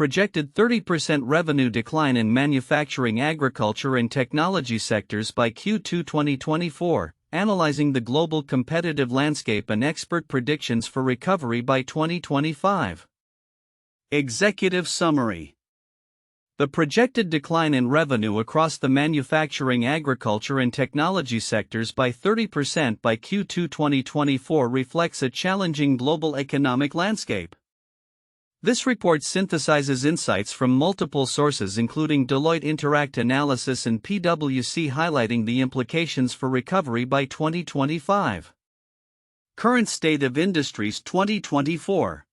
projected 30% revenue decline in manufacturing, agriculture, and technology sectors by Q2 2024, analyzing the global competitive landscape and expert predictions for recovery by 2025. Executive Summary. The projected decline in revenue across the manufacturing, agriculture, and technology sectors by 30% by Q2 2024 reflects a challenging global economic landscape. This report synthesizes insights from multiple sources including Deloitte Interact Analysis and PwC, highlighting the implications for recovery by 2025. Current State of Industries 2024.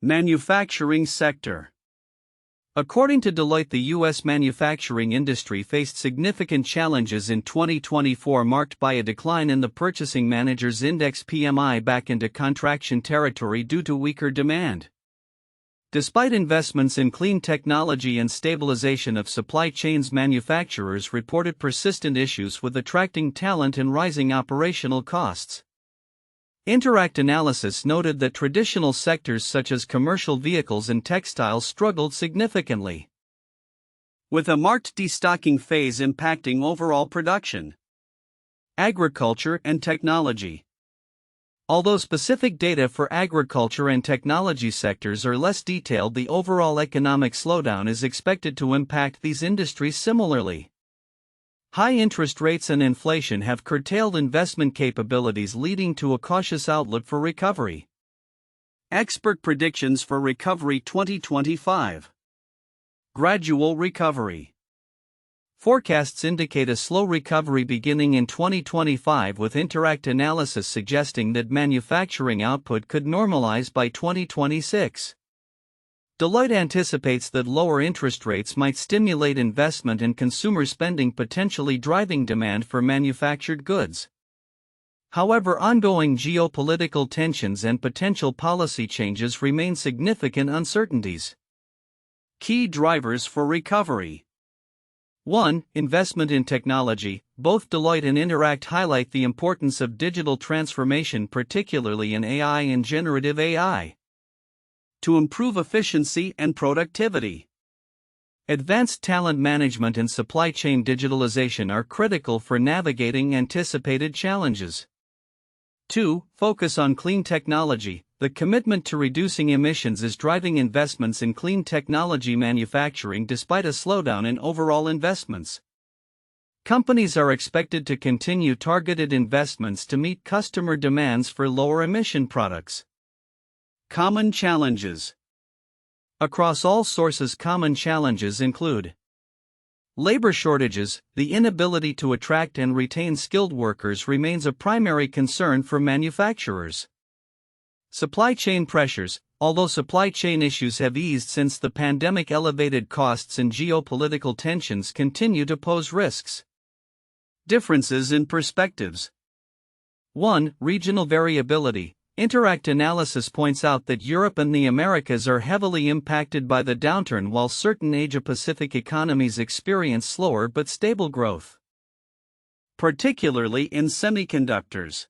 Manufacturing sector. According to Deloitte, the U.S. manufacturing industry faced significant challenges in 2024, marked by a decline in the Purchasing Managers' Index (PMI) back into contraction territory due to weaker demand. Despite investments in clean technology and stabilization of supply chains, manufacturers reported persistent issues with attracting talent and rising operational costs. Interact Analysis noted that traditional sectors such as commercial vehicles and textiles struggled significantly, with a marked destocking phase impacting overall production. Agriculture and technology. Although specific data for agriculture and technology sectors are less detailed, the overall economic slowdown is expected to impact these industries similarly. High interest rates and inflation have curtailed investment capabilities, leading to a cautious outlook for recovery. Expert predictions for recovery 2025. Gradual recovery. Forecasts indicate a slow recovery beginning in 2025, with Interact Analysis suggesting that manufacturing output could normalize by 2026. Deloitte anticipates that lower interest rates might stimulate investment and consumer spending, potentially driving demand for manufactured goods. However, ongoing geopolitical tensions and potential policy changes remain significant uncertainties. Key drivers for recovery. 1. Investment in technology. Both Deloitte and Interact highlight the importance of digital transformation, particularly in AI and generative AI, to improve efficiency and productivity. Advanced talent management and supply chain digitalization are critical for navigating anticipated challenges. 2. Focus on clean technology. The commitment to reducing emissions is driving investments in clean technology manufacturing despite a slowdown in overall investments. Companies are expected to continue targeted investments to meet customer demands for lower emission products. Common challenges. Across all sources, common challenges include labor shortages. The inability to attract and retain skilled workers remains a primary concern for manufacturers. Supply chain pressures. Although supply chain issues have eased since the pandemic, elevated costs and geopolitical tensions continue to pose risks. Differences in perspectives. 1. Regional variability. Interact Analysis points out that Europe and the Americas are heavily impacted by the downturn, while certain Asia-Pacific economies experience slower but stable growth, particularly in semiconductors.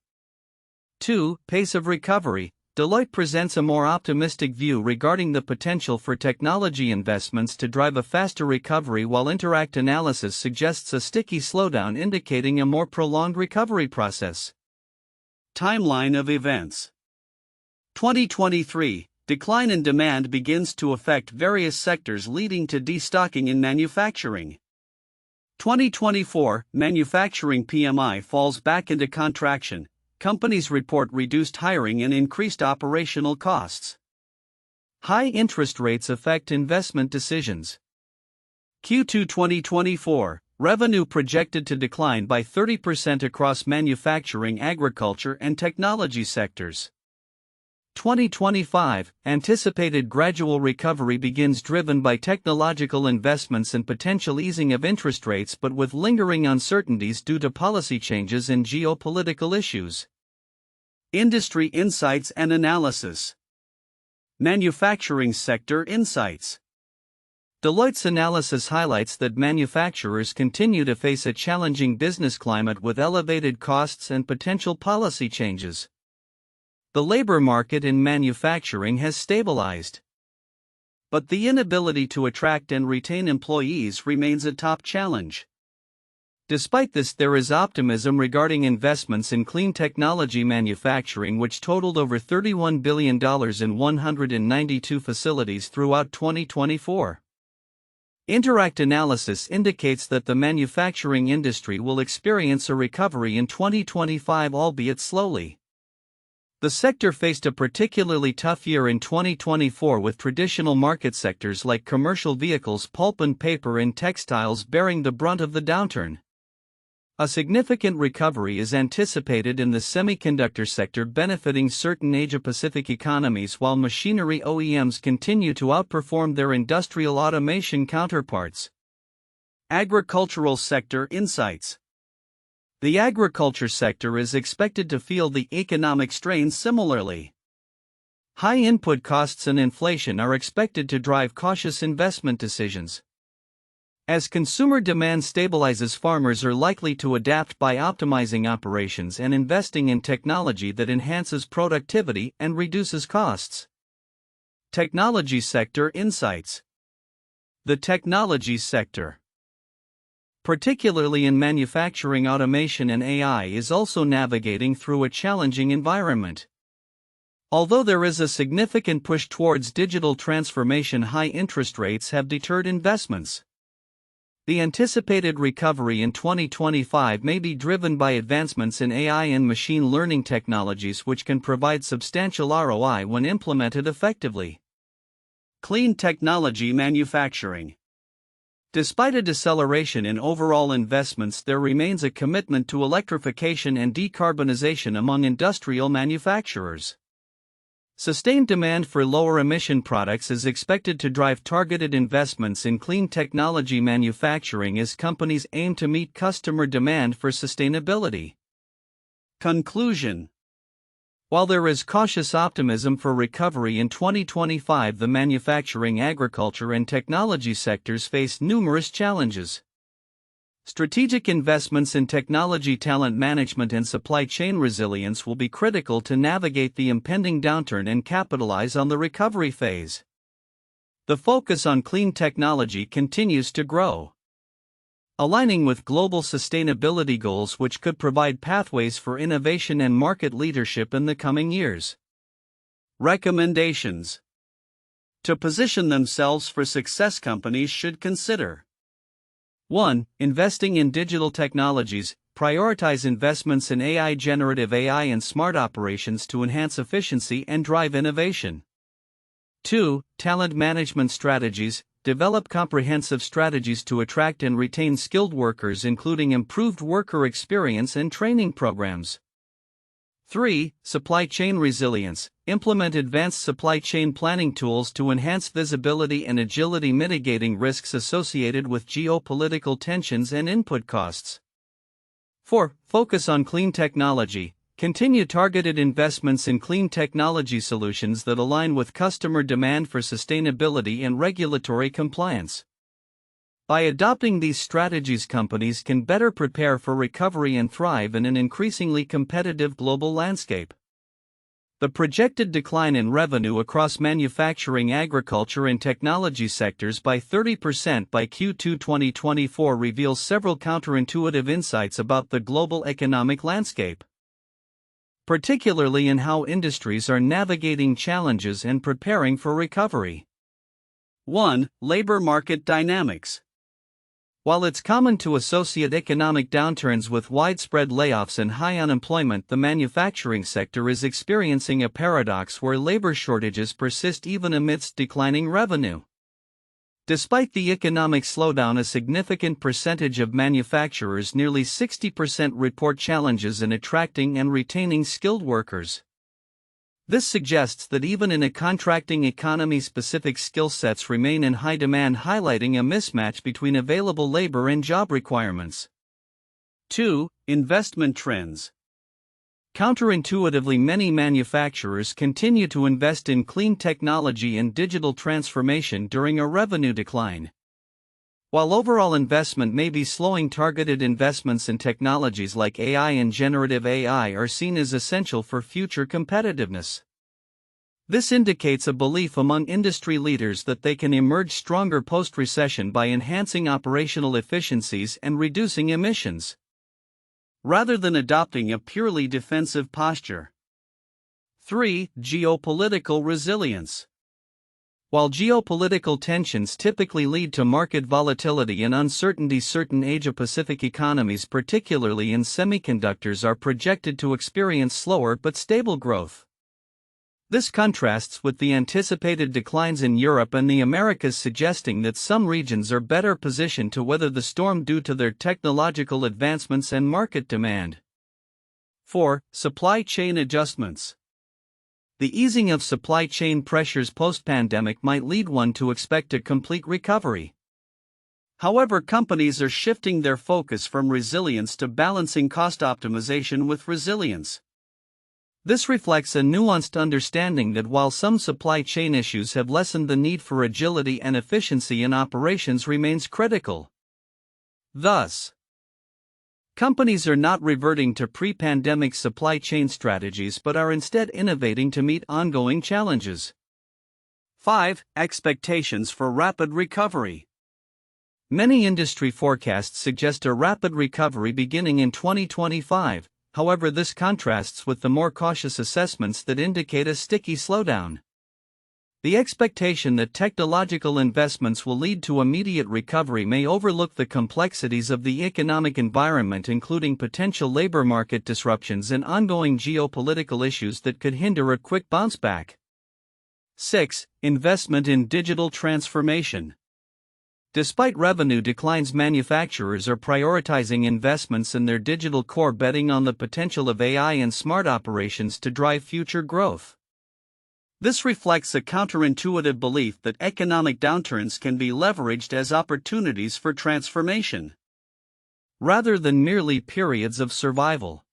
2. Pace of recovery. Deloitte presents a more optimistic view regarding the potential for technology investments to drive a faster recovery, while Interact Analysis suggests a sticky slowdown, indicating a more prolonged recovery process. Timeline of events. 2023, decline in demand begins to affect various sectors, leading to destocking in manufacturing. 2024, manufacturing PMI falls back into contraction. Companies report reduced hiring and increased operational costs. High interest rates affect investment decisions. Q2 2024, revenue projected to decline by 30% across manufacturing, agriculture, and technology sectors. 2025, anticipated gradual recovery begins, driven by technological investments and potential easing of interest rates, but with lingering uncertainties due to policy changes and geopolitical issues. Industry insights and analysis. Manufacturing sector insights. Deloitte's analysis highlights that manufacturers continue to face a challenging business climate with elevated costs and potential policy changes. The labor market in manufacturing has stabilized. But the inability to attract and retain employees remains a top challenge. Despite this, there is optimism regarding investments in clean technology manufacturing, which totaled over $31 billion in 192 facilities throughout 2024. Interact analysis indicates that the manufacturing industry will experience a recovery in 2025, albeit slowly. The sector faced a particularly tough year in 2024, with traditional market sectors like commercial vehicles, pulp and paper, and textiles bearing the brunt of the downturn. A significant recovery is anticipated in the semiconductor sector, benefiting certain Asia-Pacific economies, while machinery OEMs continue to outperform their industrial automation counterparts. Agricultural sector insights. The agriculture sector is expected to feel the economic strain similarly. High input costs and inflation are expected to drive cautious investment decisions. As consumer demand stabilizes, farmers are likely to adapt by optimizing operations and investing in technology that enhances productivity and reduces costs. Technology sector insights. The technology sector, particularly in manufacturing automation and AI, is also navigating through a challenging environment. Although there is a significant push towards digital transformation, high interest rates have deterred investments. The anticipated recovery in 2025 may be driven by advancements in AI and machine learning technologies, which can provide substantial ROI when implemented effectively. Clean technology manufacturing. Despite a deceleration in overall investments, there remains a commitment to electrification and decarbonization among industrial manufacturers. Sustained demand for lower-emission products is expected to drive targeted investments in clean technology manufacturing as companies aim to meet customer demand for sustainability. Conclusion. While there is cautious optimism for recovery in 2025, the manufacturing, agriculture, and technology sectors face numerous challenges. Strategic investments in technology, talent management, and supply chain resilience will be critical to navigate the impending downturn and capitalize on the recovery phase. The focus on clean technology continues to grow, aligning with global sustainability goals, which could provide pathways for innovation and market leadership in the coming years. Recommendations. To position themselves for success, companies should consider: 1. Investing in digital technologies. Prioritize investments in AI, generative AI, and smart operations to enhance efficiency and drive innovation. 2. Talent management strategies. Develop comprehensive strategies to attract and retain skilled workers, including improved worker experience and training programs. 3. Supply chain resilience. Implement advanced supply chain planning tools to enhance visibility and agility, mitigating risks associated with geopolitical tensions and input costs. 4. Focus on clean technology. Continue targeted investments in clean technology solutions that align with customer demand for sustainability and regulatory compliance. By adopting these strategies, companies can better prepare for recovery and thrive in an increasingly competitive global landscape. The projected decline in revenue across manufacturing, agriculture, and technology sectors by 30% by Q2 2024 reveals several counterintuitive insights about the global economic landscape, particularly in how industries are navigating challenges and preparing for recovery. 1. Labor market dynamics. While it's common to associate economic downturns with widespread layoffs and high unemployment, the manufacturing sector is experiencing a paradox where labor shortages persist even amidst declining revenue. Despite the economic slowdown, a significant percentage of manufacturers, nearly 60%, report challenges in attracting and retaining skilled workers. This suggests that even in a contracting economy, specific skill sets remain in high demand, highlighting a mismatch between available labor and job requirements. 2. Investment trends. Counterintuitively, many manufacturers continue to invest in clean technology and digital transformation during a revenue decline. While overall investment may be slowing, targeted investments in technologies like AI and generative AI are seen as essential for future competitiveness. This indicates a belief among industry leaders that they can emerge stronger post-recession by enhancing operational efficiencies and reducing emissions, rather than adopting a purely defensive posture. 3. Geopolitical resilience. While geopolitical tensions typically lead to market volatility and uncertainty, certain Asia-Pacific economies, particularly in semiconductors, are projected to experience slower but stable growth. This contrasts with the anticipated declines in Europe and the Americas, suggesting that some regions are better positioned to weather the storm due to their technological advancements and market demand. 4. Supply chain adjustments. The easing of supply chain pressures post-pandemic might lead one to expect a complete recovery. However, companies are shifting their focus from resilience to balancing cost optimization with resilience. This reflects a nuanced understanding that while some supply chain issues have lessened, the need for agility and efficiency in operations remains critical. Thus, companies are not reverting to pre-pandemic supply chain strategies but are instead innovating to meet ongoing challenges. 5. Expectations for rapid recovery. Many industry forecasts suggest a rapid recovery beginning in 2025. However, this contrasts with the more cautious assessments that indicate a sticky slowdown. The expectation that technological investments will lead to immediate recovery may overlook the complexities of the economic environment, including potential labor market disruptions and ongoing geopolitical issues that could hinder a quick bounce back. 6. Investment in digital transformation. Despite revenue declines, manufacturers are prioritizing investments in their digital core, betting on the potential of AI and smart operations to drive future growth. This reflects a counterintuitive belief that economic downturns can be leveraged as opportunities for transformation, rather than merely periods of survival.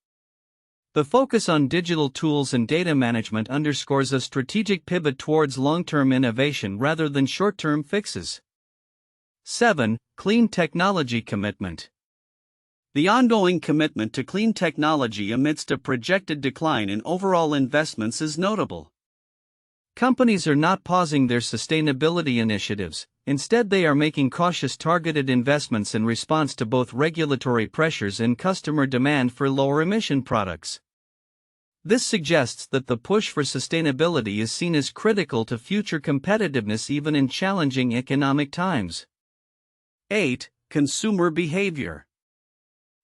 The focus on digital tools and data management underscores a strategic pivot towards long-term innovation rather than short-term fixes. 7. Clean technology commitment. The ongoing commitment to clean technology amidst a projected decline in overall investments is notable. Companies are not pausing their sustainability initiatives, instead they are making cautious, targeted investments in response to both regulatory pressures and customer demand for lower emission products. This suggests that the push for sustainability is seen as critical to future competitiveness even in challenging economic times. 8. Consumer behavior.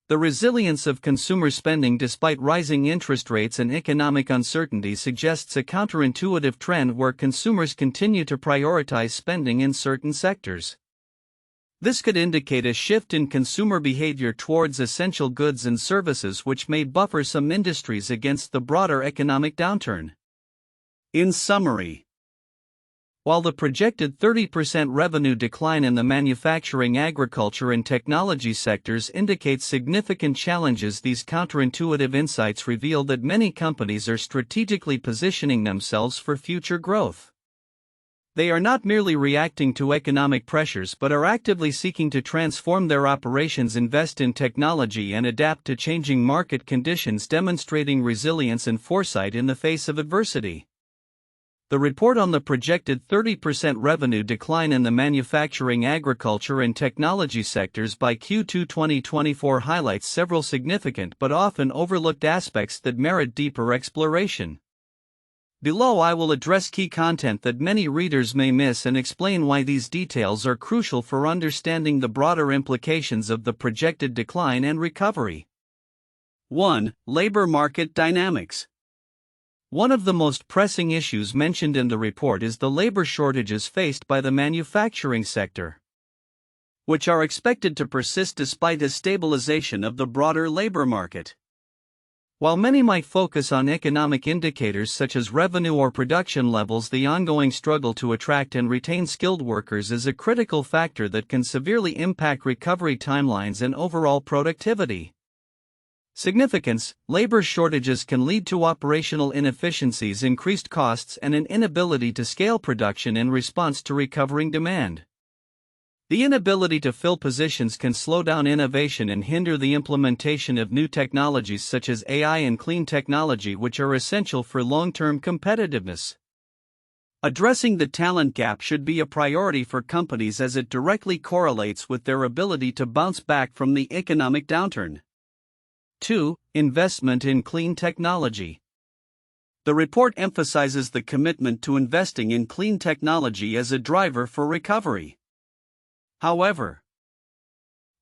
The resilience of consumer spending despite rising interest rates and economic uncertainty suggests a counterintuitive trend where consumers continue to prioritize spending in certain sectors. This could indicate a shift in consumer behavior towards essential goods and services, which may buffer some industries against the broader economic downturn. In summary, while the projected 30% revenue decline in the manufacturing, agriculture, and technology sectors indicates significant challenges, these counterintuitive insights reveal that many companies are strategically positioning themselves for future growth. They are not merely reacting to economic pressures but are actively seeking to transform their operations, invest in technology, and adapt to changing market conditions, demonstrating resilience and foresight in the face of adversity. The report on the projected 30% revenue decline in the manufacturing, agriculture, and technology sectors by Q2 2024 highlights several significant but often overlooked aspects that merit deeper exploration. Below, I will address key content that many readers may miss and explain why these details are crucial for understanding the broader implications of the projected decline and recovery. 1. Labor market dynamics. One of the most pressing issues mentioned in the report is the labor shortages faced by the manufacturing sector, which are expected to persist despite a stabilization of the broader labor market. While many might focus on economic indicators such as revenue or production levels, the ongoing struggle to attract and retain skilled workers is a critical factor that can severely impact recovery timelines and overall productivity. Significance: labor shortages can lead to operational inefficiencies, increased costs, and an inability to scale production in response to recovering demand. The inability to fill positions can slow down innovation and hinder the implementation of new technologies such as AI and clean technology, which are essential for long-term competitiveness. Addressing the talent gap should be a priority for companies as it directly correlates with their ability to bounce back from the economic downturn. 2. Investment in clean technology. The report emphasizes the commitment to investing in clean technology as a driver for recovery. However,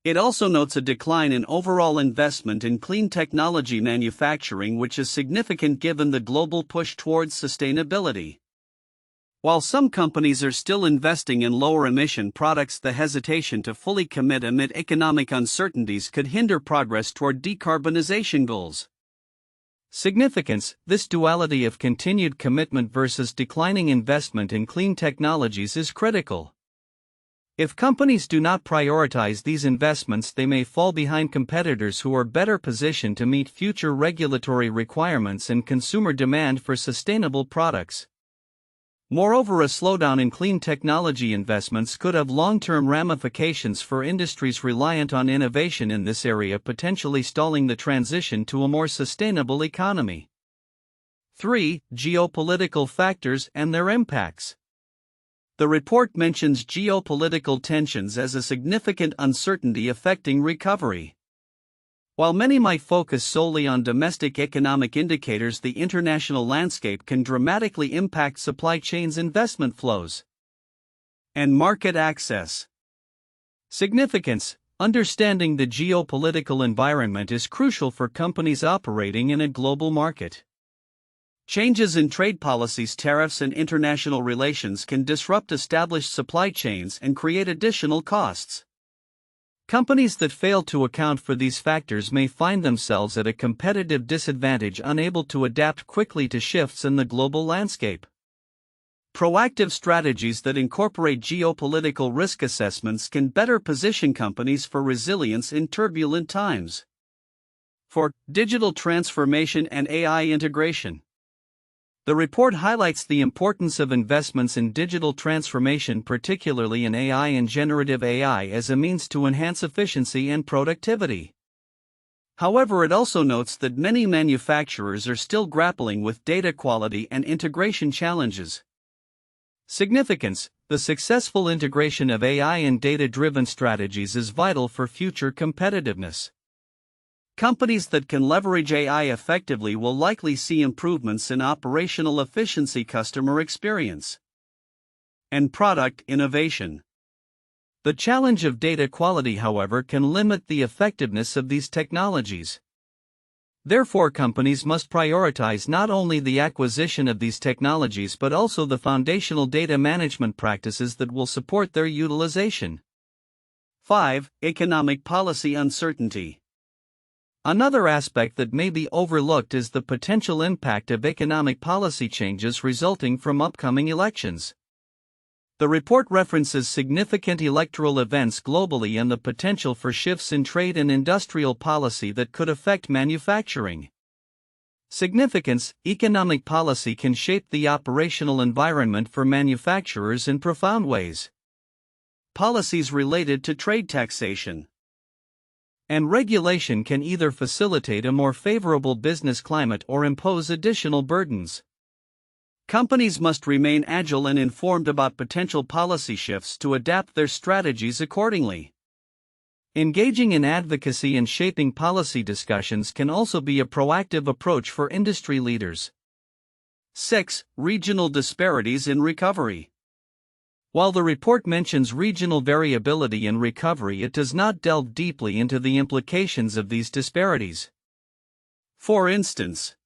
it also notes a decline in overall investment in clean technology manufacturing, which is significant given the global push towards sustainability. While some companies are still investing in lower emission products, the hesitation to fully commit amid economic uncertainties could hinder progress toward decarbonization goals. Significance: this duality of continued commitment versus declining investment in clean technologies is critical. If companies do not prioritize these investments, they may fall behind competitors who are better positioned to meet future regulatory requirements and consumer demand for sustainable products. Moreover, a slowdown in clean technology investments could have long-term ramifications for industries reliant on innovation in this area, potentially stalling the transition to a more sustainable economy. 3. Geopolitical factors and their impacts. The report mentions geopolitical tensions as a significant uncertainty affecting recovery. While many might focus solely on domestic economic indicators, the international landscape can dramatically impact supply chains, investment flows, and market access. Significance: understanding the geopolitical environment is crucial for companies operating in a global market. Changes in trade policies, tariffs, and international relations can disrupt established supply chains and create additional costs. Companies that fail to account for these factors may find themselves at a competitive disadvantage, unable to adapt quickly to shifts in the global landscape. Proactive strategies that incorporate geopolitical risk assessments can better position companies for resilience in turbulent times. 4. Digital transformation and AI integration. The report highlights the importance of investments in digital transformation, particularly in AI and generative AI, as a means to enhance efficiency and productivity. However, it also notes that many manufacturers are still grappling with data quality and integration challenges. Significance: the successful integration of AI and data-driven strategies is vital for future competitiveness. Companies that can leverage AI effectively will likely see improvements in operational efficiency, customer experience, and product innovation. The challenge of data quality, however, can limit the effectiveness of these technologies. Therefore, companies must prioritize not only the acquisition of these technologies but also the foundational data management practices that will support their utilization. 5. Economic policy uncertainty. Another aspect that may be overlooked is the potential impact of economic policy changes resulting from upcoming elections. The report references significant electoral events globally and the potential for shifts in trade and industrial policy that could affect manufacturing. Significance: economic policy can shape the operational environment for manufacturers in profound ways. Policies related to trade, taxation, and regulation can either facilitate a more favorable business climate or impose additional burdens. Companies must remain agile and informed about potential policy shifts to adapt their strategies accordingly. Engaging in advocacy and shaping policy discussions can also be a proactive approach for industry leaders. 6. Regional disparities in recovery. While the report mentions regional variability in recovery, it does not delve deeply into the implications of these disparities. For instance,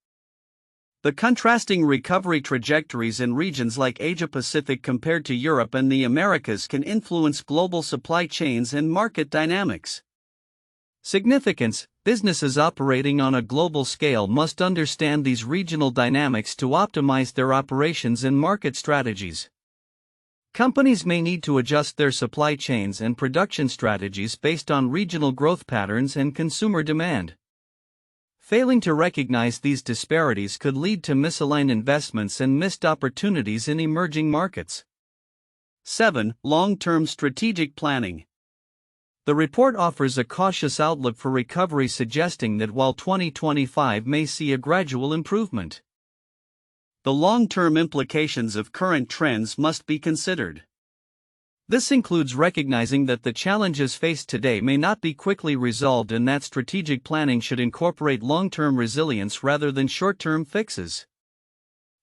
the contrasting recovery trajectories in regions like Asia-Pacific compared to Europe and the Americas can influence global supply chains and market dynamics. Significance: businesses operating on a global scale must understand these regional dynamics to optimize their operations and market strategies. Companies may need to adjust their supply chains and production strategies based on regional growth patterns and consumer demand. Failing to recognize these disparities could lead to misaligned investments and missed opportunities in emerging markets. 7. Long-term strategic planning. The report offers a cautious outlook for recovery, suggesting that while 2025 may see a gradual improvement, the long-term implications of current trends must be considered. This includes recognizing that the challenges faced today may not be quickly resolved and that strategic planning should incorporate long-term resilience rather than short-term fixes.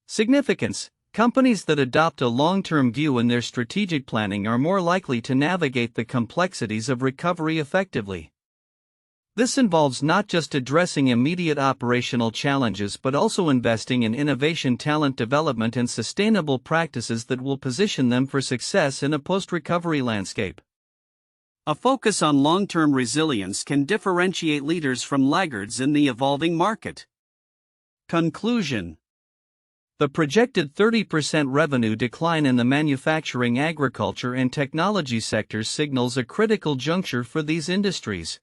Significance: companies that adopt a long-term view in their strategic planning are more likely to navigate the complexities of recovery effectively. This involves not just addressing immediate operational challenges but also investing in innovation, talent development, and sustainable practices that will position them for success in a post-recovery landscape. A focus on long-term resilience can differentiate leaders from laggards in the evolving market. Conclusion: the projected 30% revenue decline in the manufacturing, agriculture, and technology sectors signals a critical juncture for these industries.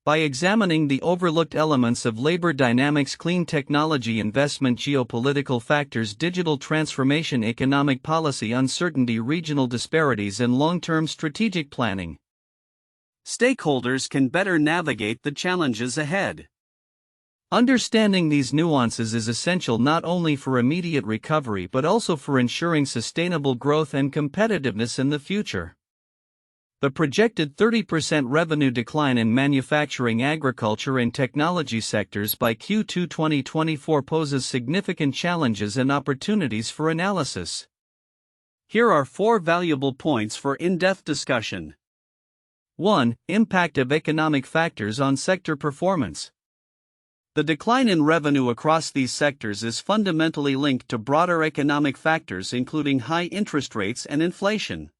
By examining the overlooked elements of labor dynamics, clean technology investment, geopolitical factors, digital transformation, economic policy uncertainty, regional disparities, and long-term strategic planning, stakeholders can better navigate the challenges ahead. Understanding these nuances is essential not only for immediate recovery but also for ensuring sustainable growth and competitiveness in the future. The projected 30% revenue decline in manufacturing, agriculture, and technology sectors by Q2 2024 poses significant challenges and opportunities for analysis. Here are 4 valuable points for in-depth discussion. 1. Impact of economic factors on sector performance. The decline in revenue across these sectors is fundamentally linked to broader economic factors including high interest rates and inflation.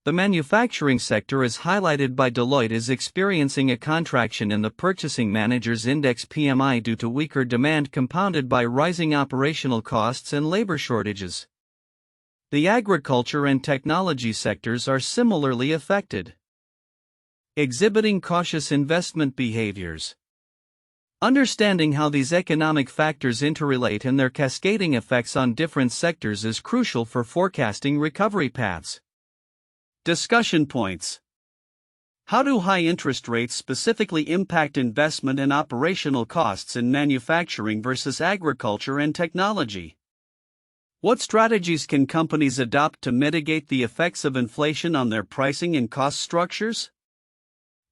The manufacturing sector, as highlighted by Deloitte, is experiencing a contraction in the Purchasing Managers' Index (PMI) due to weaker demand compounded by rising operational costs and labor shortages. The agriculture and technology sectors are similarly affected, exhibiting cautious investment behaviors. Understanding how these economic factors interrelate and their cascading effects on different sectors is crucial for forecasting recovery paths. Discussion points. How do high interest rates specifically impact investment and operational costs in manufacturing versus agriculture and technology? What strategies can companies adopt to mitigate the effects of inflation on their pricing and cost structures?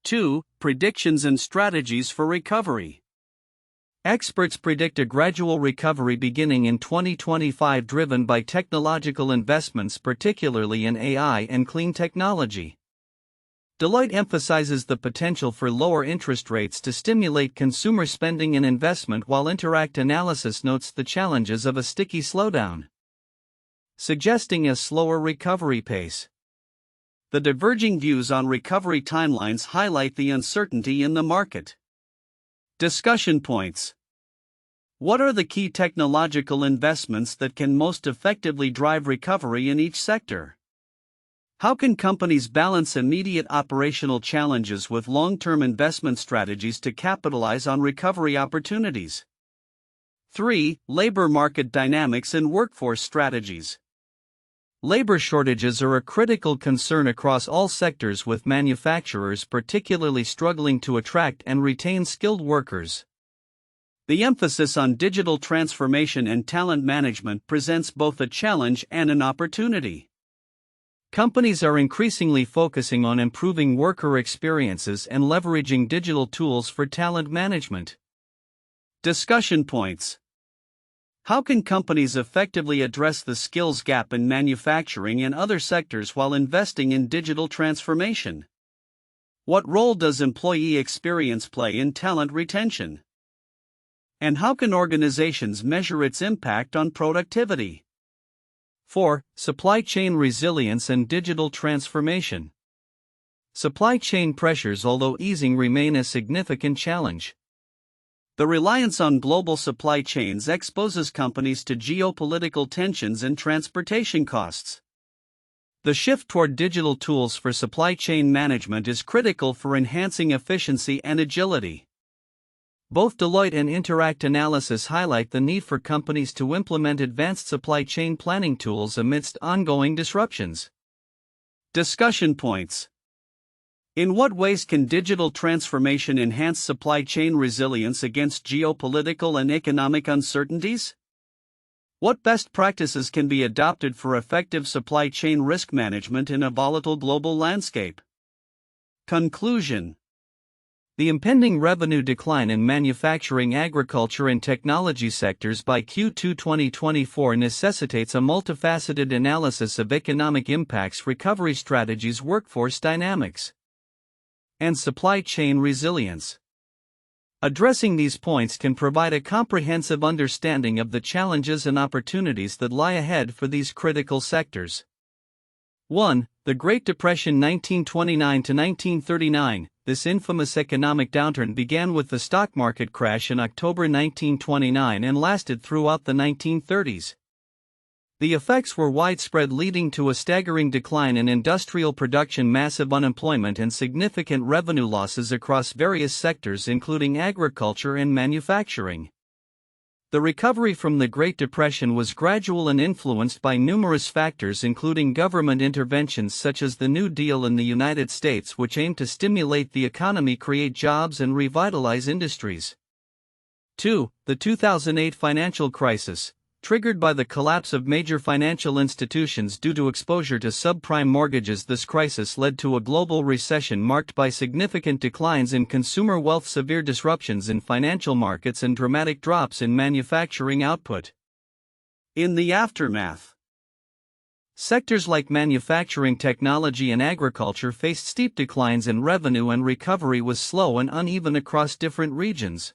2. Predictions and strategies for recovery. Experts predict a gradual recovery beginning in 2025 driven by technological investments, particularly in AI and clean technology. Deloitte emphasizes the potential for lower interest rates to stimulate consumer spending and investment, while Interact Analysis notes the challenges of a sticky slowdown, suggesting a slower recovery pace. The diverging views on recovery timelines highlight the uncertainty in the market. Discussion points. What are the key technological investments that can most effectively drive recovery in each sector? How can companies balance immediate operational challenges with long-term investment strategies to capitalize on recovery opportunities? 3. Labor market dynamics and workforce strategies. Labor shortages are a critical concern across all sectors, with manufacturers particularly struggling to attract and retain skilled workers. The emphasis on digital transformation and talent management presents both a challenge and an opportunity. Companies are increasingly focusing on improving worker experiences and leveraging digital tools for talent management. Discussion points. How can companies effectively address the skills gap in manufacturing and other sectors while investing in digital transformation? What role does employee experience play in talent retention? And how can organizations measure its impact on productivity? 4. Supply chain resilience and digital transformation. Supply chain pressures, although easing, remain a significant challenge. The reliance on global supply chains exposes companies to geopolitical tensions and transportation costs. The shift toward digital tools for supply chain management is critical for enhancing efficiency and agility. Both Deloitte and Interact Analysis highlight the need for companies to implement advanced supply chain planning tools amidst ongoing disruptions. Discussion points. In what ways can digital transformation enhance supply chain resilience against geopolitical and economic uncertainties? What best practices can be adopted for effective supply chain risk management in a volatile global landscape? Conclusion. The impending revenue decline in manufacturing, agriculture, and technology sectors by Q2 2024 necessitates a multifaceted analysis of economic impacts, recovery strategies, workforce dynamics, and supply chain resilience. Addressing these points can provide a comprehensive understanding of the challenges and opportunities that lie ahead for these critical sectors. 1. The Great Depression 1929 to 1939. This infamous economic downturn began with the stock market crash in October 1929 and lasted throughout the 1930s. The effects were widespread, leading to a staggering decline in industrial production, massive unemployment, and significant revenue losses across various sectors, including agriculture and manufacturing. The recovery from the Great Depression was gradual and influenced by numerous factors, including government interventions such as the New Deal in the United States, which aimed to stimulate the economy, create jobs, and revitalize industries. 2. The 2008 financial crisis. Triggered by the collapse of major financial institutions due to exposure to subprime mortgages, this crisis led to a global recession marked by significant declines in consumer wealth, severe disruptions in financial markets, and dramatic drops in manufacturing output. In the aftermath, sectors like manufacturing, technology, and agriculture faced steep declines in revenue, and recovery was slow and uneven across different regions.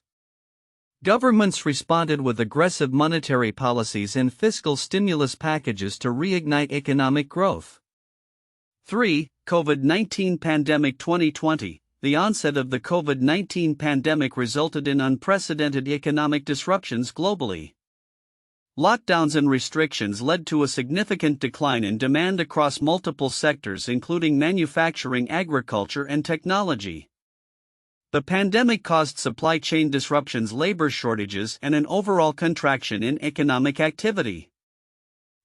Governments responded with aggressive monetary policies and fiscal stimulus packages to reignite economic growth. 3. COVID-19 pandemic 2020. The onset of the COVID-19 pandemic resulted in unprecedented economic disruptions globally. Lockdowns and restrictions led to a significant decline in demand across multiple sectors, including manufacturing, agriculture, and technology. The pandemic caused supply chain disruptions, labor shortages, and an overall contraction in economic activity.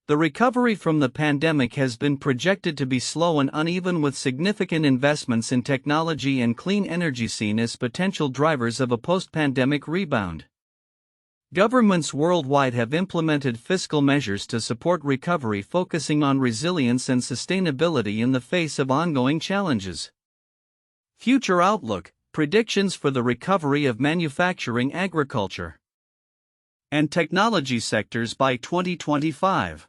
The recovery from the pandemic has been projected to be slow and uneven, with significant investments in technology and clean energy seen as potential drivers of a post-pandemic rebound. Governments worldwide have implemented fiscal measures to support recovery, focusing on resilience and sustainability in the face of ongoing challenges. Future outlook. Predictions for the recovery of manufacturing, agriculture, and technology sectors by 2025.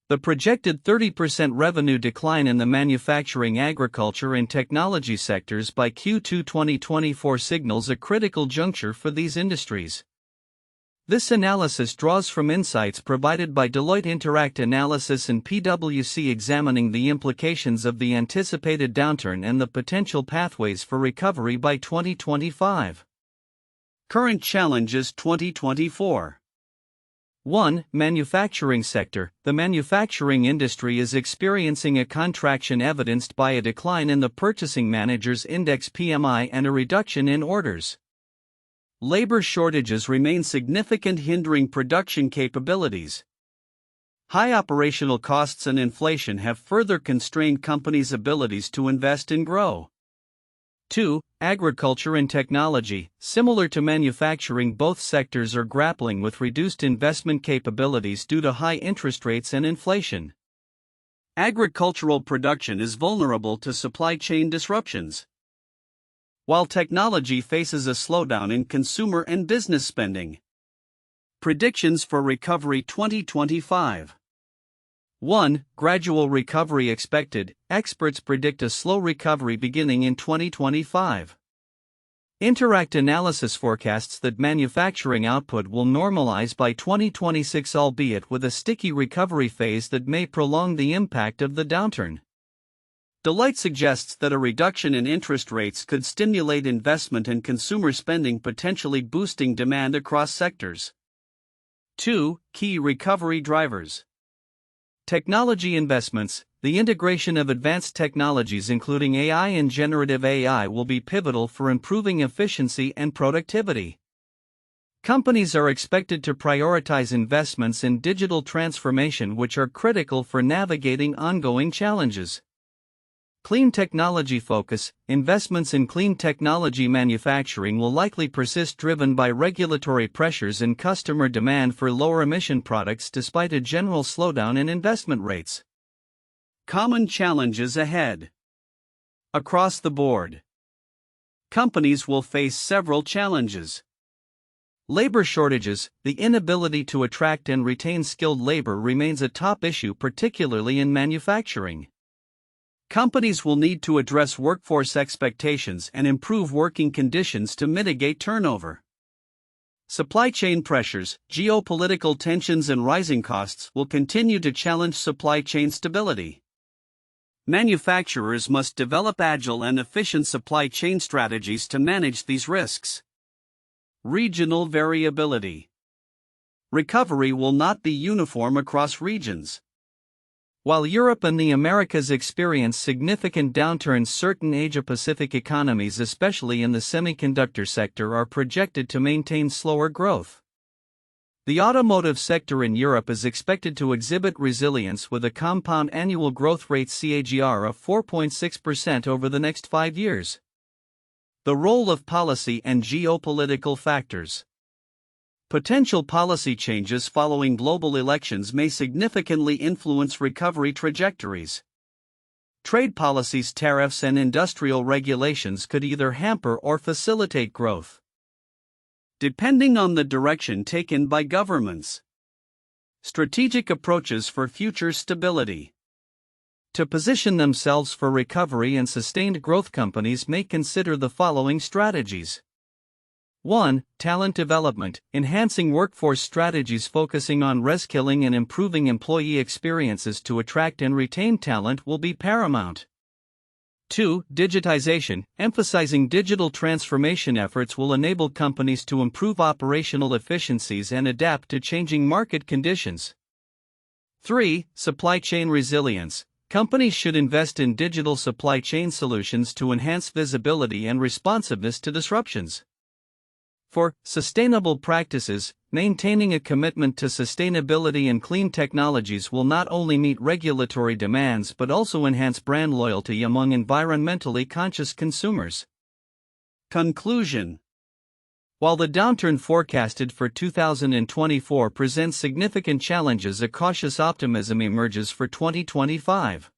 The projected 30% revenue decline in the manufacturing, agriculture, and technology sectors by Q2 2024 signals a critical juncture for these industries. This analysis draws from insights provided by Deloitte Interact Analysis and PwC, examining the implications of the anticipated downturn and the potential pathways for recovery by 2025. Current challenges 2024. 1. Manufacturing sector. The manufacturing industry is experiencing a contraction evidenced by a decline in the Purchasing Managers' Index (PMI) and a reduction in orders. Labor shortages remain significant, hindering production capabilities. High operational costs and inflation have further constrained companies' abilities to invest and grow. 2. Agriculture and technology. Similar to manufacturing, both sectors are grappling with reduced investment capabilities due to high interest rates and inflation. Agricultural production is vulnerable to supply chain disruptions, while technology faces a slowdown in consumer and business spending. Predictions for recovery 2025. 1. Gradual recovery expected. Experts predict a slow recovery beginning in 2025. Interact Analysis forecasts that manufacturing output will normalize by 2026, albeit with a sticky recovery phase that may prolong the impact of the downturn. Deloitte suggests that a reduction in interest rates could stimulate investment and consumer spending, potentially boosting demand across sectors. 2. Key recovery drivers. Technology investments. The integration of advanced technologies, including AI and generative AI, will be pivotal for improving efficiency and productivity. Companies are expected to prioritize investments in digital transformation, which are critical for navigating ongoing challenges. Clean technology focus. Investments in clean technology manufacturing will likely persist, driven by regulatory pressures and customer demand for lower emission products despite a general slowdown in investment rates. Common challenges ahead. Across the board, companies will face several challenges. Labor shortages. The inability to attract and retain skilled labor remains a top issue, particularly in manufacturing. Companies will need to address workforce expectations and improve working conditions to mitigate turnover. Supply chain pressures, geopolitical tensions, and rising costs will continue to challenge supply chain stability. Manufacturers must develop agile and efficient supply chain strategies to manage these risks. Regional variability. Recovery will not be uniform across regions. While Europe and the Americas experience significant downturns, certain Asia-Pacific economies, especially in the semiconductor sector, are projected to maintain slower growth. The automotive sector in Europe is expected to exhibit resilience with a compound annual growth rate (CAGR) of 4.6% over the next 5 years. The role of policy and geopolitical factors. Potential policy changes following global elections may significantly influence recovery trajectories. Trade policies, tariffs, and industrial regulations could either hamper or facilitate growth, depending on the direction taken by governments. Strategic approaches for future stability. To position themselves for recovery and sustained growth, companies may consider the following strategies. 1. Talent development. Enhancing workforce strategies focusing on reskilling and improving employee experiences to attract and retain talent will be paramount. 2. Digitization. Emphasizing digital transformation efforts will enable companies to improve operational efficiencies and adapt to changing market conditions. 3. Supply chain resilience. Companies should invest in digital supply chain solutions to enhance visibility and responsiveness to disruptions. 4. Sustainable practices. Maintaining a commitment to sustainability and clean technologies will not only meet regulatory demands but also enhance brand loyalty among environmentally conscious consumers. Conclusion. While the downturn forecasted for 2024 presents significant challenges, a cautious optimism emerges for 2025.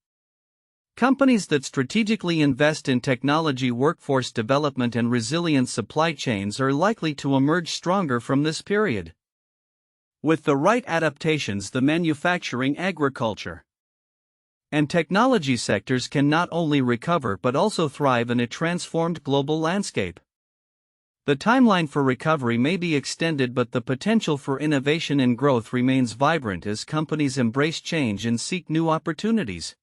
Companies that strategically invest in technology, workforce development, and resilient supply chains are likely to emerge stronger from this period. With the right adaptations, the manufacturing, agriculture, and technology sectors can not only recover but also thrive in a transformed global landscape. The timeline for recovery may be extended, but the potential for innovation and growth remains vibrant as companies embrace change and seek new opportunities.